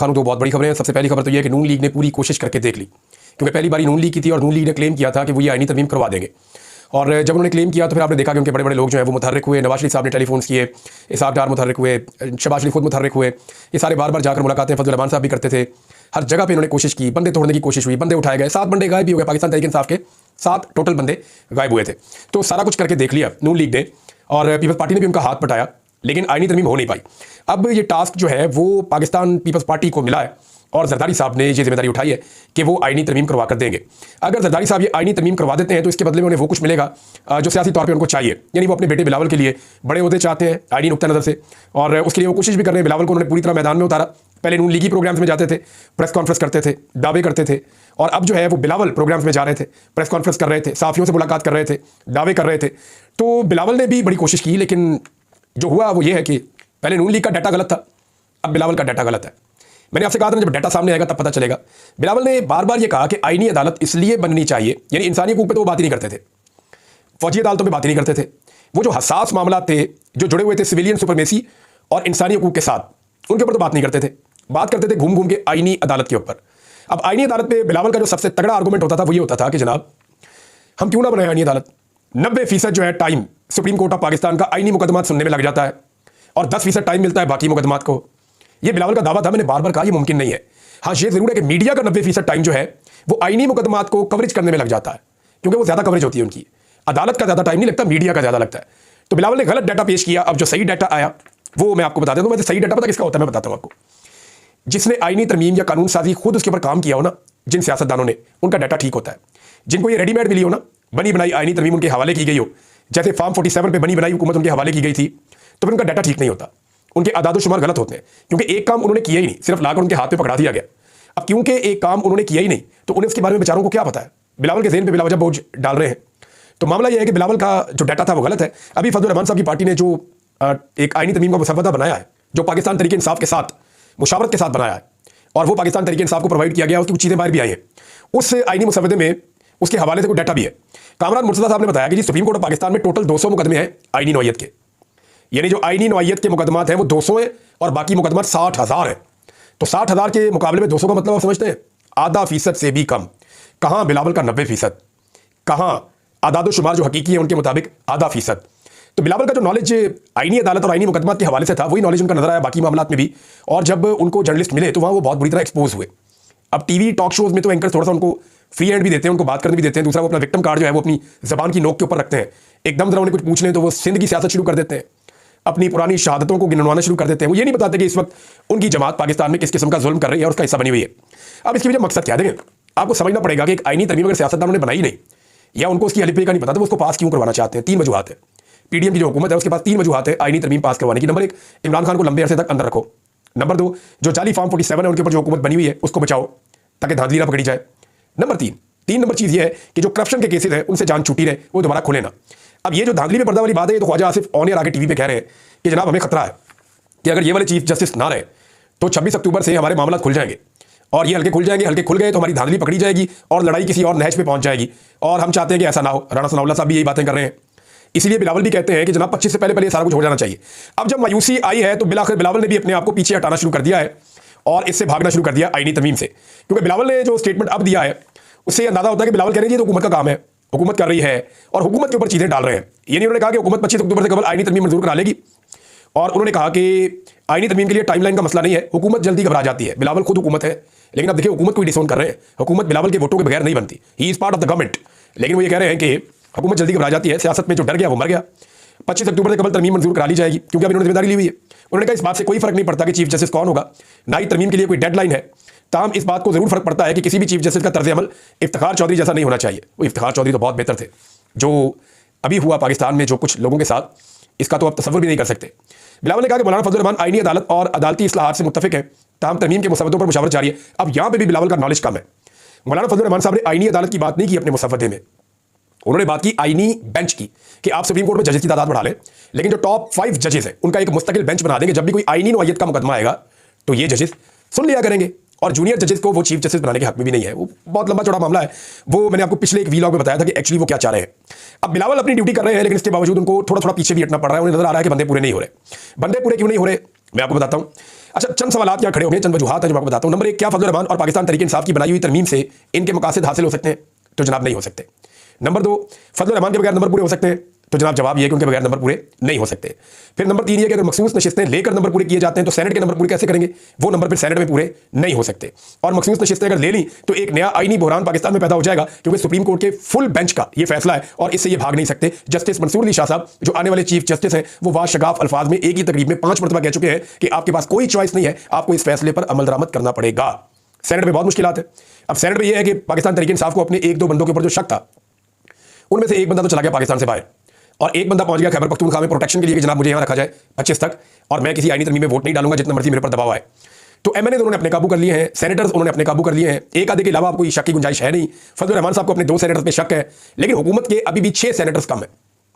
खानों तो बहुत बड़ी खबर है। सबसे पहली खबर तो यह है कि नून लीग ने पूरी कोशिश करके देख ली, क्योंकि पहली बारी नून लीग की थी और नून लीग ने क्लेम किया था कि वो ये आईनी तरमीम करवा देंगे। और जब उन्होंने क्लेम किया तो फिर आपने देखा कि उनके बड़े बड़े लोग जो हैं वो मुतहर्रिक हुए। नवाज शरीफ साहब ने टेलीफोन्स किए, इसहाक डार मुतहर्रिक हुए, शहबाज शरीफ खुद मुतहर्रिक हुए। ये सारे बार बार जाकर मुलाकातें फजल रहमान साहब भी करते थे। हर जगह पे इन्होंने कोशिश की, बंदे तोड़ने की कोशिश हुई, बंदे उठाए गए, 7 बंदे गायब भी हो गए। पाकिस्तान तहरीक इंसाफ के 7 टोटल बंदे गायब हुए थे। तो सारा कुछ करके देख लिया नून लीग ने, और पीपल्स पार्टी ने भी उनका हाथ पटाया, लेकिन आईनी तरमीम हो नहीं पाई। अब ये टास्क जो है वो पाकिस्तान पीपल्स पार्टी को मिला है और जरदारी साहब ने ये जिम्मेदारी उठाई है कि वो आईनी तरमीम करवा कर देंगे। अगर जरदारी साहब ये आईनी तरमीम करवा देते हैं तो इसके बदले में उन्हें वो कुछ मिलेगा जो सियासी तौर पे उनको चाहिए, यानी वो अपने बेटे बिलावल के लिए बड़े ओहदे चाहते हैं आईनी नुक्ता नज़र से, और उसके लिए वो कोशिश भी कर रहे हैं। बिलावल को उन्होंने पूरी तरह मैदान में उतारा। पहले नून लीगी प्रोग्राम्स में जाते थे, प्रेस कॉन्फ्रेंस करते थे, दावे करते थे, और अब जो है वो बिलावल प्रोग्राम्स में जा रहे थे, प्रेस कॉन्फ्रेंस कर रहे थे, साफियों से मुलाकात कर रहे थे, दावे कर रहे थे। तो बिलावल ने भी बड़ी कोशिश की, लेकिन जो हुआ वो ये है कि पहले नून लीग का डाटा गलत था, अब बिलावल का डाटा गलत है। मैंने आपसे कहा था जब डाटा सामने आएगा तब पता चलेगा। बिलावल ने बार बार ये कहा कि आईनी अदालत इसलिए बननी चाहिए, यानी इंसानी हकूक पे तो वो बात ही नहीं करते थे, फौजी अदालतों पे बात ही नहीं करते थे। वो जो हसास मामला थे जो जुड़े हुए थे सिविलियन सुपरमेसी और इंसानी हकूक के साथ, उनके ऊपर तो बात नहीं करते थे। बात करते थे घूम घूम के आईनी अदालत के ऊपर। अब आईनी अदालत पे बिलावल का जो सबसे तगड़ा आर्गूमेंट होता था वो ये होता था कि जनाब हम क्यों ना बनाए आईनी अदालत। 90% जो है time supreme court of Pakistan का आईनी मुकदमात सुनने में लग जाता है और 10% टाइम मिलता है बाकी मुकदमात को। ये बिलावल का दावा था, मैंने बार बार कहा ये मुमकिन नहीं है। हाँ, ये जरूर है कि मीडिया का 90% टाइम जो है वो आईनी मुकदमात को कवरेज करने में लग जाता है, क्योंकि वो ज्यादा कवरेज होती है उनकी। अदालत का ज्यादा टाइम नहीं लगता, मीडिया का ज्यादा लगता है। तो बिलावल ने गलत डाटा पेश किया। अब जो सही डाटा आया वो मैं आपको बता देता हूं। वैसे सही डाटा पता किसका होता है मैं बताता हूं आपको। जिसने आईनी तरमीम या कानून साजी खुद उसके ऊपर काम किया हो ना, जिन सियासतदानों ने, उनका डाटा ठीक होता है। जिनको ये रेडीमेड मिली हो ना, बनी बनाई आईनी तरमीम उनके हवाले की गई हो, जैसे फार्म 47 पे बनी बनाई हुकूमत उनके हवाले की गई थी, तो फिर उनका डाटा ठीक नहीं होता, उनके आदाद शुमार गलत होते हैं। क्योंकि एक काम उन्होंने किया ही नहीं, सिर्फ लाकर उनके हाथ पे पकड़ा दिया गया। अब क्योंकि एक काम उन्होंने किया ही नहीं तो उन्हें उसके बारे में बेचारों को क्या पता है। बिलावल के ज़हन पे बिलावजा बोझ डाल रहे हैं। तो मामला यह है कि बिलावल का जो डाटा था वो गलत है। अभी फजल रहमान साहब की पार्टी ने जो एक आईनी तरमीम का मुसवदा बनाया है, जो पाकिस्तान तहरीक इंसाफ के साथ मुशावरत के साथ बनाया है, और वो पाकिस्तान तहरीक इंसाफ को प्रोवाइड किया गया, उसकी कुछ चीज़ें बाहर भी आई हैं। उस आईनी मुसवदे में उसके हवाले से कोई डाटा भी है। कामरान मुर्तज़ा साहब ने बताया कि जी सुप्रीम कोर्ट ऑफ पाकिस्तान में टोटल 200 मुकदमे हैं आईनी नौइयत के, यानी जो आईनी नौइयत के मुकदमात हैं वो 200 हैं और बाकी मुकदमात 60,000 हैं। तो 60,000 के मुकाबले में 200 का मतलब आप समझते हैं, आधा फीसद से भी कम। कहाँ बिलावल का 90%, कहाँ आदाद शुमार जो हकीकी है उनके मुताबिक आधा फीसद। तो बिलावल का जो नॉलेज आईनी अदालत और आईनी मुकदमात के हवाले से था वही नॉलेज उनका नजर आया बाकी मामलात में भी। और जब उनको जर्नलिस्ट मिले तो वहाँ वो बहुत बुरी तरह एक्सपोज हुए। अब टीवी टॉक शोज में तो एंकर थोड़ा सा उनको फ्री हैंड भी देते हैं, उनको बात करने भी देते हैं। दूसरा वो अपना विक्टिम कार्ड जो है वो अपनी जबान की नोक के ऊपर रखते हैं। एकदम जरा उन्हें कुछ पूछ लें तो वो सिंध की सियासत शुरू कर देते हैं, अपनी पुरानी शहादतों को गिनवाना शुरू कर देते हैं। वो ये नहीं बताते कि इस वक्त उनकी जमात पाकिस्तान में किस किस्म का जुल्म कर रही है और उसका हिस्सा बनी हुई है। अब इसकी वजह मकसद क्या देंगे, आपको समझना पड़ेगा कि एक आईनी तरमीम अगर सियासतदानों ने बनाई नहीं या उनको उसकी अलिफ का नहीं पता तो वो उसको पास क्यों करवाना चाहते हैं। 3 वजूहात है। पीडीएम की जो हुकूमत है उसके पास 3 वजूहात है आईनी तरमीम पास करवाने की। नंबर 1, इमरान खान को लंबे अरसे तक अंदर रखो। नंबर 2, जो जाली फार्म 47 है उनके ऊपर जो हुकूमत बनी हुई है उसको बचाओ ताकि धांधली ना पकड़ी जाए। नंबर 3 नंबर चीज़ ये है कि जो करप्शन के केसेस है उनसे जान छूटी रहे, वो दोबारा खुले ना। अब ये जो धांधली में पर्दा वाली बात है, ये तो ख्वाजा आसिफ ऑन एयर आगे टीवी पे कह रहे हैं कि जनाब हमें खतरा है कि अगर ये वाले चीफ जस्टिस ना रहे तो 26 अक्टूबर से हमारे मामला खुल जाएंगे और ये हल्के खुल जाएंगे। हल्के खुल गए तो हमारी धांधली पकड़ी जाएगी और लड़ाई किसी और नहज पे पहुंच जाएगी, और हम चाहते हैं कि ऐसा ना हो। राणा सनाउल्लाह साहब भी यही बातें कर रहे हैं। इसलिए बिलावल भी कहते हैं कि जनाब 25 से पहले सारा कुछ हो जाना चाहिए। अब जब मायूसी आई है तो बिलाखिर बिलावल ने भी अपने आप को पीछे हटाना शुरू कर दिया है और इससे भागना शुरू कर दिया आईनी तरमीम से। क्योंकि बिलावल ने जो स्टेटमेंट अब दिया है उससे अंदाजा होता है कि बिलावल कह रहे हैं ये तो हुकूमत का काम है, हुकूमत कर रही है और हुकूमत के ऊपर चीजें डाल रहे हैं। ये नहीं उन्होंने कहा कि हुकूमत 25 अक्टूबर से कबल आईनी तरमीम मंजूर करा लेगी, और उन्होंने कहा कि आईनी तरमीम के लिए टाइमलाइन का मसला नहीं है, हुकूमत जल्दी घबरा जाती है। बिलावल खुद हुकूमत है, लेकिन अब देखिए हुकूमत को डिसोन कर रहे हैं। हुकूमत बिलावल के वोटों के बगैर नहीं बनती, he is part of the government. लेकिन वो ये कह रहे हैं कि हुकूमत जल्दी घबरा जाती है, सियासत में जो डर गया वो मर गया। 25 अक्टूबर से कबल तरमीम मंजूर करा ली जाएगी क्योंकि अभी उन्होंने जिम्मेदारी ली हुई है। उन्होंने कहा इस बात से कोई फर्क नहीं पड़ता कि चीफ जस्टिस कौन होगा, ना ही तरमीम के लिए कोई डेडलाइन है। ताम इस बात को जरूर फर्क पड़ता है कि किसी भी चीफ जस्टिस का तर्ज अमल इफ्तिखार चौधरी जैसा नहीं होना चाहिए। वो इफ्तिखार चौधरी तो बहुत बेहतर थे। जो अभी हुआ पाकिस्तान में जो कुछ लोगों के साथ, इसका तो आप तसव्वुर भी नहीं कर सकते। बिलावल ने कहा कि मौलाना फजल रहमान आईनी अदालत और अदालती इस्लाहात से मुत्तफिक है, ताम तरमीम के मुसवदों पर मुशावरत जारी है। अब यहाँ पे भी बिलावल का नॉलेज कम है। मौलाना फजल रहमान साहब ने आईनी अदालत की बात नहीं की अपने मुसवदे में, उन्होंने बात की आईनी बेंच की कि आप सुप्रीम कोर्ट में जजेस की तादाद बढ़ा लें, लेकिन जो टॉप 5 जजेस हैं उनका एक मुस्तकिल बेंच बना देंगे। जब भी कोई आईनी नौइयत का मुकदमा आएगा तो ये जजेस सुन लिया करेंगे, और जूनियर जजेस को वो चीफ जस्टिस बनाने के हक में भी नहीं है। वो बहुत लंबा चौड़ा मामला है, वो मैंने आपको पिछले एक वीलॉग में बताया था कि एक्चुअली वो क्या चाह रहे हैं। अब बिलावल अपनी ड्यूटी कर रहे हैं, लेकिन इसके बावजूद उनको थोड़ा थोड़ा पीछे भी हटना पड़ रहा है। उन्हें नजर आ रहा है कि बंदे पूरे नहीं हो रहे। बंदे पूरे क्यों नहीं हो रहे मैं आपको बताता हूं। अच्छा, चंद सवाल यहाँ खड़े हो गए, चंद वजूहात है जो मैं आपको बताता हूँ। नंबर एक, क्या फजल रहमान और पाकिस्तान तहरीक इंसाफ की बनाई हुई तरमीम से इनके मकासद हासिल हो सकते हैं? तो जनाब नहीं हो सकते। नंबर दो, फजल रहमान के बगैर नंबर पूरे हो सकते हैं? तो जनाब जवाब ये है कि उनके बगैर नंबर पूरे नहीं हो सकते। फिर नंबर तीन ये कि अगर मखसूस नशिस्तें लेकर नंबर पूरे किए जाते हैं तो सेनेट के नंबर पूरे कैसे करेंगे? वो नंबर फिर सेनेट में पूरे नहीं हो सकते। और मखसूस नशिस्तें अगर ले ली तो एक नया आईनी बहरान पाकिस्तान में पैदा हो जाएगा, क्योंकि सुप्रीम कोर्ट के फुल बेंच का ये फैसला है और इससे ये भाग नहीं सकते। जस्टिस मंसूर अली शाह साहब जो आने वाले चीफ जस्टिस हैं, वो वाशगाफ अल्फाज में एक ही तकरीब में 5 मरतबा कह चुके हैं कि आपके पास कोई चॉइस नहीं है, आपको इस फैसले पर अमल दरामद करना पड़ेगा। सेनेट में बहुत मुश्किलात है। अब सेनेट में यह है कि पाकिस्तान तहरीक इंसाफ को अपने एक दो बंदों के ऊपर जो शक था, उनमें से एक बंदा तो चला गया पाकिस्तान से बाहर और एक बंदा पहुंच गया खैबर पख्तूनख्वा में प्रोटेक्शन के लिए कि जनाब मुझे यहां रखा जाए 25 तक और मैं किसी आईनी तरमीम में वोट नहीं डालूंगा जितना मर्जी मेरे पर दबाव आए। तो एमएनए उन्होंने अपने काबू कर लिए हैं, सेनेटर्स उन्होंने अपने काबू कर लिए हैं। एक आधे के अलावा कोई शक की गुंजाइश है नहीं। फजल रहमान साहब को अपने 2 सेनेटर्स पे शक है, लेकिन हुकूमत के अभी भी 6 सेनेटर्स कम है,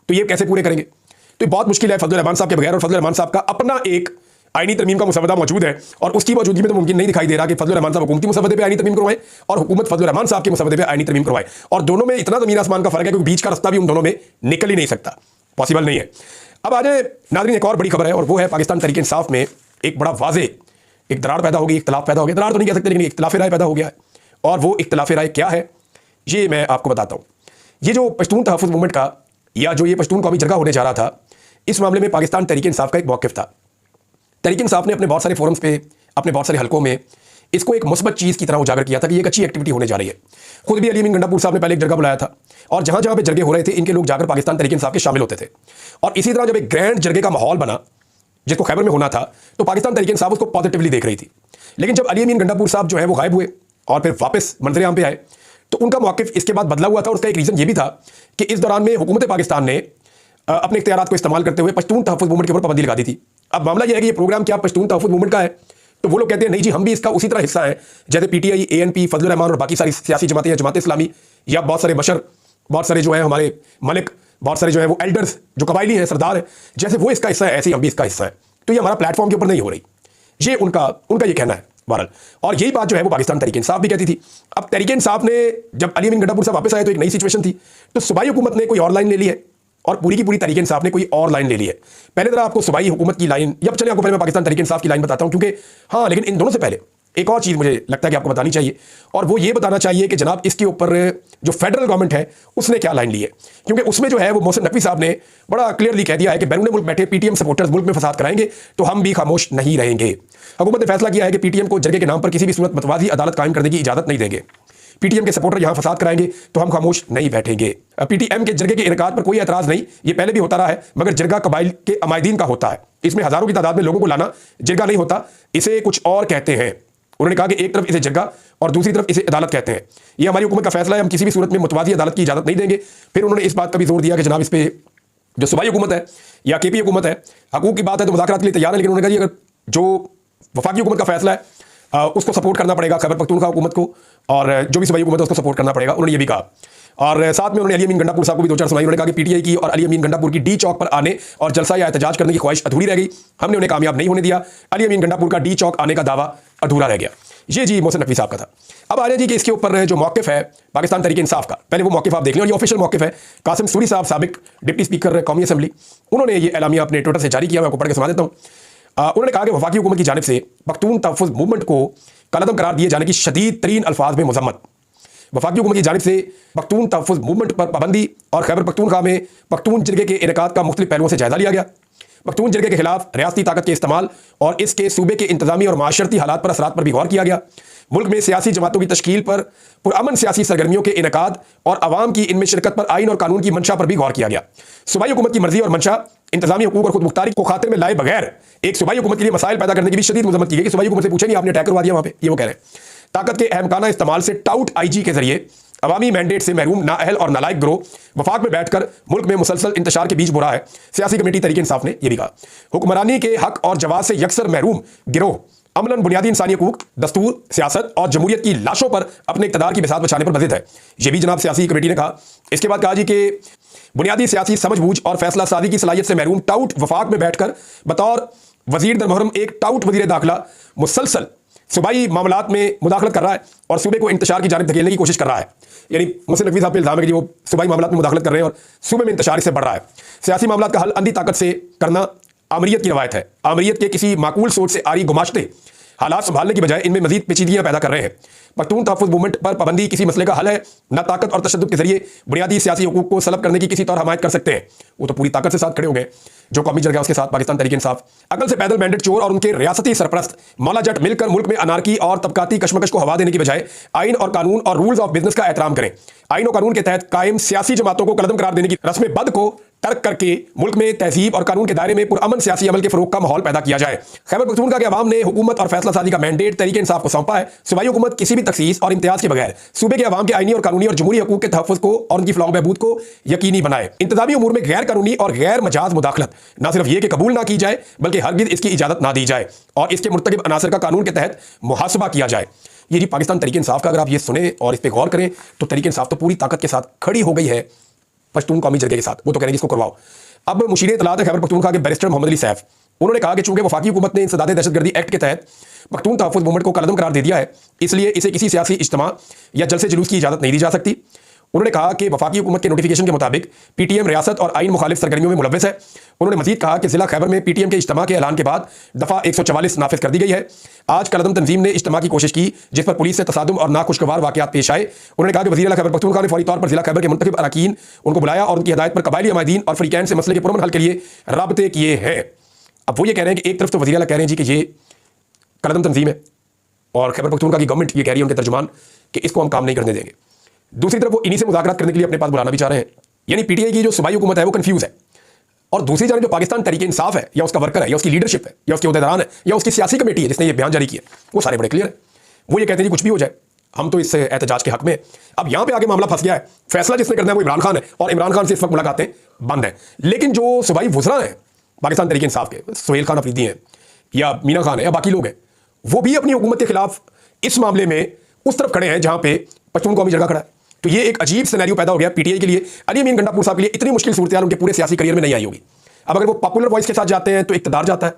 तो ये कैसे पूरे करेंगे? तो ये बहुत मुश्किल है फजल रहमान साहब के बगैर। और फजल रहमान साहब का अपना एक आईनी तरमीम का मुसवदा मौजूद है और उसकी मौजूदगी में तो मुमकिन नहीं दिखाई दे रहा कि फजल रहमान साहब हुकूमती मुसवदे पे आईनी तरमीम करवाएं और हुकूमत फजल रहमान साहब के मुसवदे पे आईनी तरमीम करवाए। और दोनों में इतना जमीन आसमान का फर्क है, क्योंकि बीच का रास्ता भी उन दोनों में निकल ही नहीं सकता, पॉसिबल नहीं है। अब आ जाए नाज़रीन, एक और बड़ी खबर है और वो है पाकिस्तान तहरीक इंसाफ में एक बड़ा वाज़े एक दरार पैदा होगी, इख्तलाफ पैदा हो गया। दरार तो नहीं कह सकते, लेकिन इख्तलाफ राय पैदा हो गया है। और वो इख्तलाफ राय क्या है ये मैं आपको बताता हूँ। ये जो पश्तून तहफ़्फ़ुज़ मूवमेंट का या जो ये पश्तून कौमी जरगा होने जा रहा था, इस मामले में पाकिस्तान तहरीक इंसाफ का एक मौक़िफ़ था। तहरीक इंसाफ ने अपने बहुत सारे फोरम्स पे, अपने बहुत सारे हलकों में इसको एक मुस्बत चीज़ की तरह उजागर किया था कि ये एक अच्छी एक्टिविटी होने जा रही है। खुद भी अली अमीन गंडापुर साहब ने पहले एक जरगा बुलाया था और जहाँ जहाँ पे जरगे हो रहे थे इनके लोग जाकर पाकिस्तान तहरीक इंसाफ के शामिल होते थे। और इसी तरह जब एक ग्रैंड जरगे का माहौल बना जिसको खैबर में होना था, तो पाकिस्तान तहरीक इंसाफ उसको पॉजिटिवली देख रही थी। लेकिन जब अली अमीन गंडापुर साहब जो है वो गायब हुए और फिर वापस मंजर-ए-आम पे आए, तो उनका मौक़िफ़ इसके बाद बदला हुआ था। और उसका एक रीज़न ये भी था कि इस दौरान में हुकूमत पाकिस्तान ने अपने इख्तियारात को इस्तेमाल करते हुए पश्तून तहफ़्फ़ुज़ मूवमेंट के ऊपर पाबंदी लगा दी थी। अब मामला यह है कि ये प्रोग्राम क्या पश्तून तहफ़्फ़ुज़ मूवमेंट का है? तो वो लोग कहते हैं नहीं जी, हम भी इसका उसी तरह हिस्सा है जैसे पीटीआई, एएनपी, फजल रहमान और बाकी सारी सियासी जमातें हैं, जमात इस्लामी या बहुत सारे बशर, बहुत सारे जो है हमारे मलिक, बहुत सारे जो है वो एल्डर्स जो कबायली हैं, सरदार हैं, जैसे वो इसका हिस्सा है ऐसे ही हम भी इसका हिस्सा है। तो ये हमारा प्लेटफॉर्म के ऊपर नहीं हो रही, ये उनका ये कहना है बहरहाल। और यही बात जो है वो पाकिस्तान तहरीक इंसाफ भी कहती थी। अब तहरीक इंसाफ ने जब अली अमीन गंडापुर साहब वापस आए तो एक नई सिचुएशन थी, तो सूबाई हुकूमत ने कोई और लाइन ले ली है और पूरी की पूरी तहरीक इंसाफ ने कोई और लाइन ले ली है। पहले तरह आपको सूबाई हुकूमत की लाइन, या चलिए आपको पहले मैं पाकिस्तान तहरीक इंसाफ की लाइन बताता हूं, क्योंकि हाँ, लेकिन इन दोनों से पहले एक और चीज़ मुझे लगता है कि आपको बतानी चाहिए, और वो ये बताना चाहिए कि जनाब इसके ऊपर जो फेडरल गवर्नमेंट है उसने क्या लाइन ली है। क्योंकि उसमें जो है वो मोहसिन नकवी साहब ने बड़ा क्लियरली कह दिया है कि बैरून मुल्क बैठे पीटीएम सपोर्टर्स मुल्क में फसाद कराएंगे तो हम भी खामोश नहीं रहेंगे। हुकूमत ने फैसला किया है कि पीटीएम को जरगे के नाम पर किसी भी सूरत मतवाजी अदालत कायम करने की इजाज़त नहीं देंगे। पीटीएम के सपोर्टर यहां फसाद कराएंगे तो हम खामोश नहीं बैठेंगे। पीटीएम के जरगे के इनकाद पर कोई एतराज नहीं, ये पहले भी होता रहा है, मगर जरगा कबाइल के अमायदीन का होता है, इसमें हजारों की तादाद में लोगों को लाना जरगा नहीं होता, इसे कुछ और कहते हैं। उन्होंने कहा कि एक तरफ इसे जरगा और दूसरी तरफ इसे अदालत कहते हैं। ये हमारी हुकूमत का फैसला है, हम किसी भी सूरत में मुतवाज़ी अदालत की इजाज़त नहीं देंगे। फिर उन्होंने इस बात का भी जोर दिया कि जनाब इस पर जो सूबाई हुकूमत है या केपी हुकूमत है, हकूक़ की बात है तो मुज़ाकरात के लिए तैयार है, लेकिन उन्होंने कहा कि अगर जो वफाकी हुकूमत का फैसला है उसको सपोर्ट करना पड़ेगा खैबर पख्तूनख्वा हुकूमत को, और जो भी सूबाई हुकूमत है उसको सपोर्ट करना पड़ेगा। उन्होंने ये भी कहा। और साथ में उन्होंने अली अमीन गंडापुर साहब को भी 2-4 सुनाई। उन्होंने कहा कि पीटीआई की और अली अमीन गंडापुर की डी चौक पर आने और जलसा या एहतजाज करने की ख्वाहिश अधूरी रह गई, हमने उन्हें कामयाब नहीं होने दिया। अली अमीन गंडापुर का डी चौक आने का दावा अधूरा रह गया। ये जी मोहसिन नकवी साहब का था। अब आ रहे जी कि इसके ऊपर जो मौक़िफ़ है पाकिस्तान तहरीक इंसाफ का, पहले वो मौक़िफ़ आप देख लें, और ये ऑफिशियल मौक़िफ़ है। कासिम सूरी साहब, साबिक डिप्टी स्पीकर कौमी असम्बली, उन्होंने ये एलामिया अपने ट्विटर से जारी किया, मैं आपको पढ़ के सुना देता हूँ। उन्होंने कहा कि वफाकी हुकूमत की जानिब से पख्तून तहफ़्फ़ुज़ मूवमेंट को कलअदम करार दिए जाने की शदीद तरीन अल्फाज में मज़म्मत। वफाकी हुकूमत की जानिब से पख्तून तहफ़्फ़ुज़ मूवमेंट पर पाबंदी और खैबर पख्तूनख्वा में पख्तून जरगे के इनेकाद का मुख्तलिफ पहलुओं से जायज़ा लिया गया। पख्तून जरगे के खिलाफ रियासती ताकत के इस्तेमाल और इसके सूबे के इंतजामी और माशरती हालात पर असरात पर भी गौर किया गया। मुल्क में सियासी जमातों की तश्कील पर, पुरअमन सियासी सरगर्मियों के इनेकाद और अवाम की इनमें शिरकत पर आइन और कानून की मंशा पर भी गौर किया गया। सूबाई हुकूमत की मर्जी और मंशा इंतजामी हुकूक और खुद मुख्तारी को खातिर में लाए बगैर एक सूबाई हुकूमत के लिए मसाइल पैदा करने की भी शदीद मजम्मत की गई कि सूबाई हुकूमत से पूछे नहीं, आपने अटैक करवा दिया वहाँ पे, ये वो कह रहे हैं। ताकत के अहमकाना इस्तेमाल से टाउट आईजी के जरिए अवामी मैंडेट से महरूम नाअहल और नालायक गिरोह वफाक में बैठकर मुल्क में मुसलसल इंतशार के बीच बुरा है। सियासी कमेटी तहरीक इंसाफ ने यह भी कहा, हुक्मरानी के हक और जवाब से यकसर महरूम गिरोह अमलन बुनियादी इंसानी हकूक, दस्तूर, सियासत और जमहूरियत की लाशों पर अपने इक़्तिदार की बिसात बचाने पर मज़िद है। यह भी जनाब सियासी कमेटी ने कहा। इसके बाद कहा जी कि बुनियादी सियासी समझबूझ और फैसला साजी की सलाहियत से महरूम टाउट वफाक में बैठकर बतौर वजीर दर मुहर्रम एक टाउट वजीर दाखिला मुसलसल सूबाई मामलात में मुदाखलत कर रहा है और सूबे को इंतशार की जानिब धकेलने की कोशिश कर रहा है। यानी मोहसिन नकवी साहब पे इल्ज़ाम है कि वो सूबाई मामलात में मुदाखलत कर रहे हैं और सूबे में इंतशार इससे बढ़ रहा है। सियासी मामलात का हल अंधी ताकत से करना आमरीत की रवायत है। आमरीत के किसी माकूल सोच से आरी गुमाश्ते हालात संभालने की बजाय इनमें मजीद पेचीदियां पैदा कर रहे हैं। पख्तून तहफ़्फ़ुज़ मूवमेंट पर पाबंदी किसी मसले का हल है। न ताकत और तशद्दुद के जरिए बुनियादी सियासी हुकूक को सलब करने की किसी तरह हमायत कर सकते हैं। वो तो पूरी ताकत से साथ खड़े होंगे। जो कौमी जरगा उसके साथ पाकिस्तान तहरीक इंसाफ, अकल से पैदल बैंडेड चोर और उनके रियासती सरपरस्त मौला जट मिलकर मुल्क में अनारकी और तबकाती कशमकश को हवा देने की बजाय आइन और कानून और रूल्स ऑफ बिजनेस का एहतराम करें। आइन और कानून के तहत कायम सियासी जमातों को कलदम करार देने की रस्म बद को तर्क करके मुल्क में तहजीब और कानून के दायरे में पुरअमन सियासी अमल के फरोग का माहौल पैदा किया जाए। खैबर पख्तूनख्वा के अवाम ने हुकूमत और फैसला साजी का मैंडेट तहरीक इंसाफ को सौंपा है। सूबाई हुकूमत किसी भी तखसीस और इम्तियाज के बगैर सूबे के अवाम के आईनी और कानूनी और जमहूरी हकूक के तहफ़्फ़ुज़ को और उनकी फलाह बहबूद को यकीनी बनाए। इंतजामी उमूर में गैर कानूनी और गैर मजाज मुदाखलत न सिर्फ ये कि कबूल ना की जाए बल्कि हरगिज़ इसकी इजाज़त ना दी जाए और इसके मुर्तकिब अनासर का कानून के तहत मुहासबा किया जाए। ये जी पाकिस्तान तहरीक इंसाफ का अगर आप ये सुने और इस पर गौर करें तो तहरीक इंसाफ तो पूरी ताकत के साथ खड़ी हो गई है पश्तून कौमी जरगे के साथ। वो तो कह रहे हैं इसको करवाओ। अब मुशीर इत्तलात खैबर पख्तूनख्वा के बैरिस्टर मोहम्मद अली सैफ, उन्होंने कहा कि चूंकि वफाकी हुकूमत ने इंसदाद दहशतगर्दी एक्ट के तहत पख्तून तहफ़्फ़ुज़ मूवमेंट को कलदम करार दे दिया है, इसलिए इसे किसी सियासी इज्तिमा या जलसे जुलूस की इजाज़त नहीं दी जा सकती। उन्होंने कहा कि वफाकी हुकूमत के नोटिफिकेशन के मुताबिक पीटीएम रियासत और आइन मुखालिफ सरगर्मियों में मुलव्वस है। उन्होंने मजीद कहा कि जिला खैबर में पीटीएम के इज्तिमा के ऐलान के बाद दफ़ा 144 नाफिज कर दी गई है। आज कलदम तंजीम ने इज्तिमा की कोशिश की जिस पर पुलिस से तसादुम और नाखुशगवार वाक़यात पेश आए। उन्होंने कहा कि वज़ीर आला खैबर पख्तूनख्वा ने फौरी तौर पर जिला खैबर के मुंतखब अरकान उनको बुलाया और उनकी हिदायत पर कबायली अमायदीन और फरीकैन से मसले के पुरअमन हल के लिए राबते किए हैं। अब वो ये कह रहे हैं कि एक तरफ तो वज़ीर आला कह रहे हैं जी कि ये कलदम तंजीम है और खैबर पख्तूनख्वा की गवर्नमेंट ये कह रही है, उनके तर्जुमान, कि इसको हम काम नहीं करने देंगे। दूसरी तरफ वो इन्हीं से मुज़ाकरात करने के लिए अपने पास बुलाना भी चाह रहे हैं। यानी पीटीआई की जो सूबाई हुकूमत है वो कंफ्यूज है और दूसरी जानब जो पाकिस्तान तहरीक इंसाफ है या उसका वर्कर है या उसकी लीडरशिप है या उसके उहदेदारान है या उसकी सियासी कमेटी है जिसने ये बयान जारी किया, वो सारे बड़े क्लियर है। वो ये कहते हैं कि कुछ भी हो जाए हम तो इस एहतजाज के हक में। अब यहाँ पे आगे मामला फंस गया है। फैसला जिसने करना है वो इमरान खान है और इमरान खान से इस वक्त मुलाकातें बंद हैं। लेकिन जो सूबाई वुज़रा हैं पाकिस्तान तहरीक इंसाफ के, सुहेल खान अफरीदी हैं या मीना खान है या बाकी लोग हैं, वो भी अपनी हुकूमत के खिलाफ इस मामले में उस तरफ खड़े हैं जहाँ पे पश्तून कौमी जरगा खड़ा है। तो ये एक अजीब सिनेरियो पैदा हो गया पीटीआई के लिए। अली अमीन गंडापुर साहब के लिए इतनी मुश्किल सूरत उनके पूरे सियासी करियर में नहीं आई होगी। अब अगर वो पॉपुलर वॉइस के साथ जाते हैं तो इक़्तिदार जाता है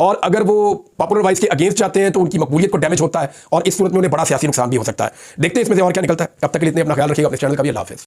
और अगर वो पॉपुलर वॉइस के अगेंस्ट जाते हैं तो उनकी मकबूलियत को डैमेज होता है और इस सूरत में उन्हें बड़ा सियासी नुकसान भी हो सकता है। देखते हैं इसमें से और क्या निकलता है। तब तक के लिए अपना ख्याल रखिएगा। अपने चैनल का भी अल्लाह हाफ़िज़।